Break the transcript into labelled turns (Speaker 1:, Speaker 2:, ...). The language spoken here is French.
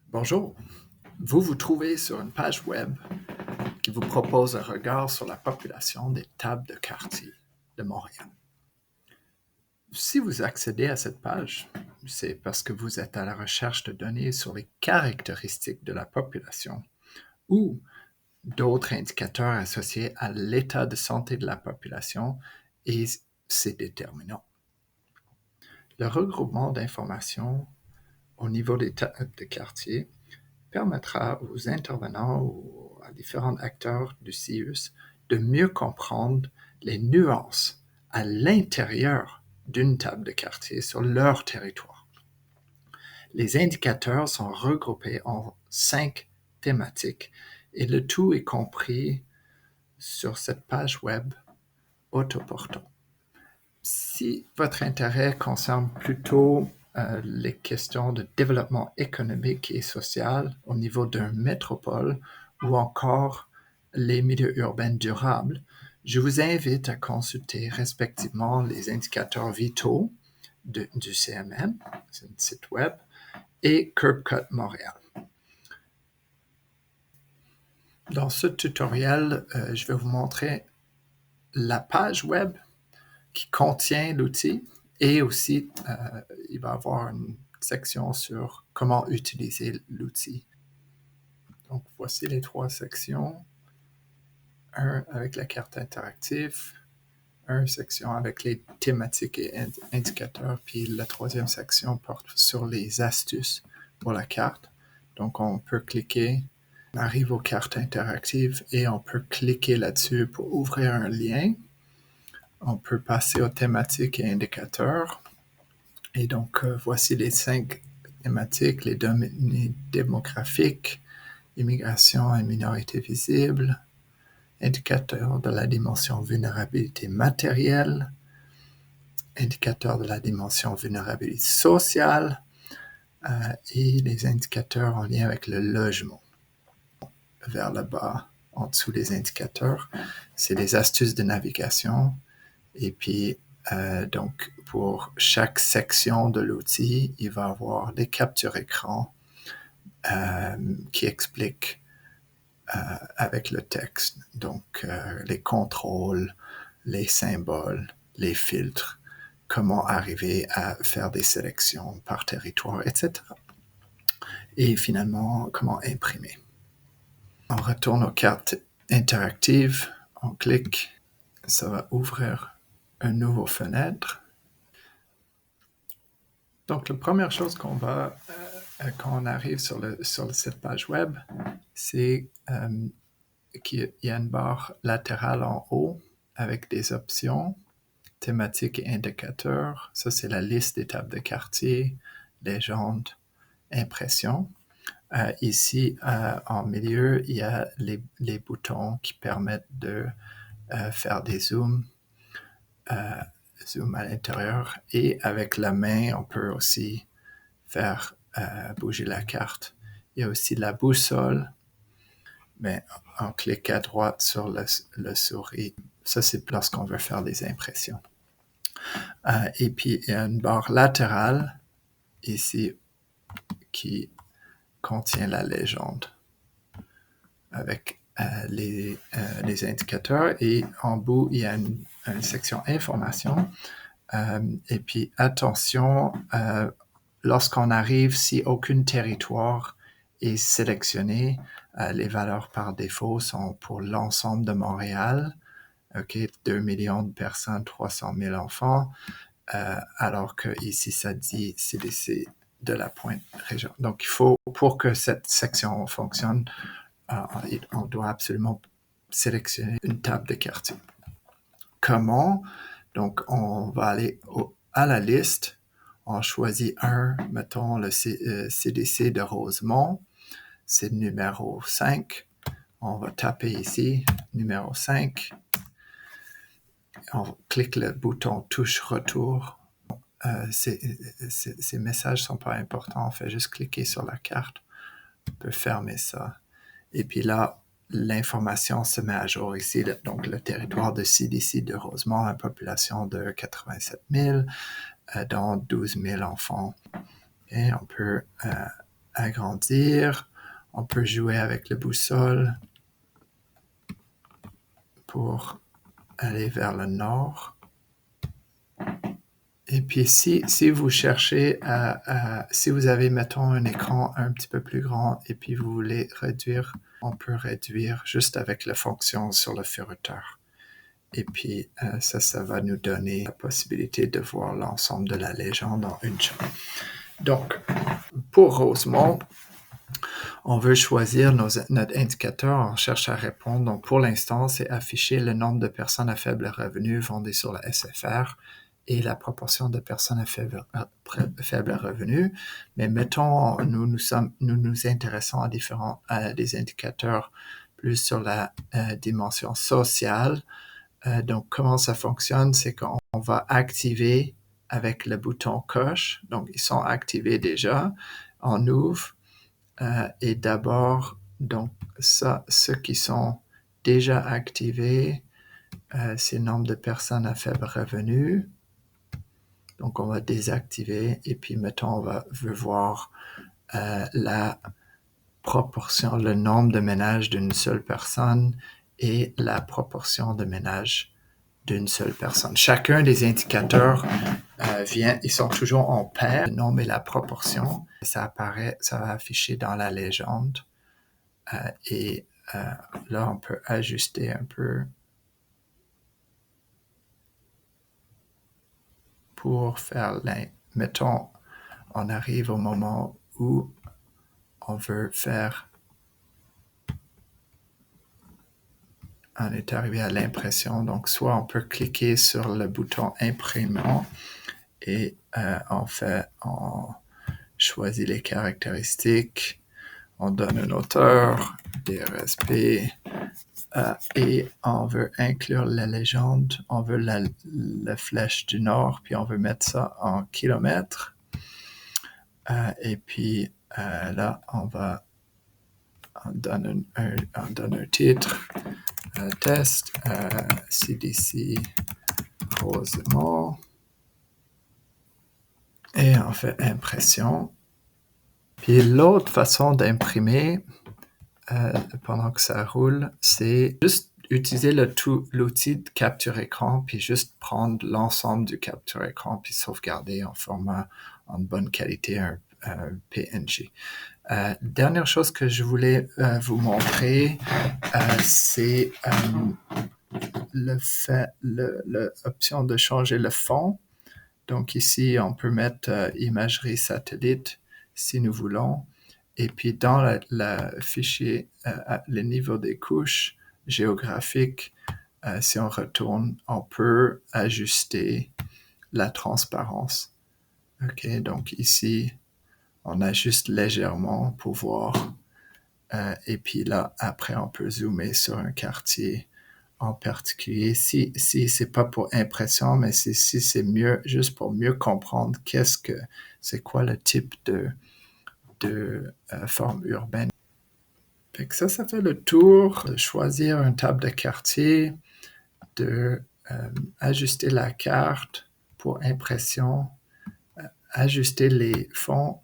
Speaker 1: Bonjour, vous vous trouvez sur une page web qui vous propose un regard sur la population des tables de quartier de Montréal. Si vous accédez à cette page, c'est parce que vous êtes à la recherche de données sur les caractéristiques de la population ou d'autres indicateurs associés à l'état de santé de la population et ses déterminants. Le regroupement d'informations au niveau des tables de quartier permettra aux intervenants ou à différents acteurs du CIUS de mieux comprendre les nuances à l'intérieur d'une table de quartier sur leur territoire. Les indicateurs sont regroupés en 5 thématiques et le tout est compris sur cette page web autoportant. Si votre intérêt concerne plutôt les questions de développement économique et social au niveau d'une métropole ou encore les milieux urbains durables, je vous invite à consulter respectivement les indicateurs vitaux du CMM, c'est un site web, et CurbCut Montréal. Dans ce tutoriel, je vais vous montrer la page web qui contient l'outil et aussi il va y avoir une section sur comment utiliser l'outil. Donc voici les 3 sections. Un avec la carte interactive, une section avec les thématiques et indicateurs, puis la 3e section porte sur les astuces pour la carte. Donc on peut cliquer, on arrive aux cartes interactives et on peut cliquer là-dessus pour ouvrir un lien. On peut passer aux thématiques et indicateurs. Et donc, voici les 5 thématiques, les données démographiques, immigration et minorité visible, indicateur de la dimension vulnérabilité matérielle, indicateur de la dimension vulnérabilité sociale et les indicateurs en lien avec le logement. Vers le bas, en dessous des indicateurs, c'est les astuces de navigation. Et puis, donc, pour chaque section de l'outil, il va y avoir des captures écran qui expliquent avec le texte, donc les contrôles, les symboles, les filtres, comment arriver à faire des sélections par territoire, etc. Et finalement, comment imprimer. On retourne aux cartes interactives, on clique, ça va ouvrir une nouvelle fenêtre. Donc, la première chose qu'on va, quand on arrive sur cette page web, c'est qu'il y a une barre latérale en haut avec des options, thématiques et indicateurs. Ça, c'est la liste des tables de quartier, légendes, impressions. Ici, en milieu, il y a les boutons qui permettent de faire des zooms, zoom à l'intérieur. Et avec la main, on peut aussi faire bouger la carte. Il y a aussi la boussole, mais on clique à droite sur le souris. Ça, c'est lorsqu'on veut faire des impressions. Et puis, il y a une barre latérale ici qui contient la légende avec les indicateurs. Et en bout, il y a une section information. Et puis, attention, lorsqu'on arrive, si aucun territoire est sélectionné, les valeurs par défaut sont pour l'ensemble de Montréal. OK, 2 millions de personnes, 300 000 enfants, alors que ici, ça dit CDC de la Pointe région. Donc, il faut, pour que cette section fonctionne, on doit absolument sélectionner une table de quartier. Comment? Donc, on va aller à la liste. On choisit mettons le CDC de Rosemont. C'est le numéro 5. On va taper ici, numéro 5. On clique le bouton touche retour. Ces messages ne sont pas importants. On fait juste cliquer sur la carte. On peut fermer ça. Et puis là, l'information se met à jour ici. Donc, le territoire de CDC de Rosemont a une population de 87 000, dont 12 000 enfants. Et on peut agrandir. On peut jouer avec le boussole pour aller vers le nord. Et puis, si vous cherchez si vous avez, mettons, un écran un petit peu plus grand et puis vous voulez réduire, on peut réduire juste avec la fonction sur le ferruteur. Et puis, ça va nous donner la possibilité de voir l'ensemble de la légende en une shot. Donc, pour Rosemont, on veut choisir notre indicateur, on cherche à répondre. Donc, pour l'instant, c'est afficher le nombre de personnes à faible revenu fondé sur la SFR et la proportion de personnes à faible revenu. Mais mettons, nous nous intéressons à des indicateurs plus sur la dimension sociale. Donc, comment ça fonctionne? C'est qu'on va activer avec le bouton coche. Donc, ils sont activés déjà. On ouvre. Et d'abord, donc, ceux qui sont déjà activés, c'est le nombre de personnes à faible revenu. Donc, on va désactiver. Et puis, mettons, on veut voir la proportion, le nombre de ménages d'une seule personne et la proportion de ménages d'une seule personne. Chacun des indicateurs ils sont toujours en paire, le nombre et la proportion. Ça va afficher dans la légende. Et là, on peut ajuster un peu pour faire mettons, on arrive au moment où on veut faire. On est arrivé à l'impression. Donc, soit on peut cliquer sur le bouton imprimant et on choisit les caractéristiques, on donne une hauteur, DRSP, et on veut inclure la légende, on veut la flèche du nord, puis on veut mettre ça en kilomètres. Et puis là, on donne un titre, test, CDC Rosemont, et on fait impression. Puis l'autre façon d'imprimer pendant que ça roule, c'est juste utiliser l'outil de capture écran, puis juste prendre l'ensemble du capture écran, puis sauvegarder en format en bonne qualité, un PNG. Dernière chose que je voulais vous montrer, c'est l'option de changer le fond. Donc ici, on peut mettre imagerie satellite si nous voulons. Et puis dans le fichier, le niveau des couches géographiques, si on retourne, on peut ajuster la transparence. OK, donc ici, on ajuste légèrement pour voir. Et puis là, après, on peut zoomer sur un quartier en particulier. Si c'est pas pour impression, mais si c'est mieux, juste pour mieux comprendre c'est quoi le type de forme urbaine. Fait que ça fait le tour de choisir une table de quartier, de ajuster la carte pour impression, ajuster les fonds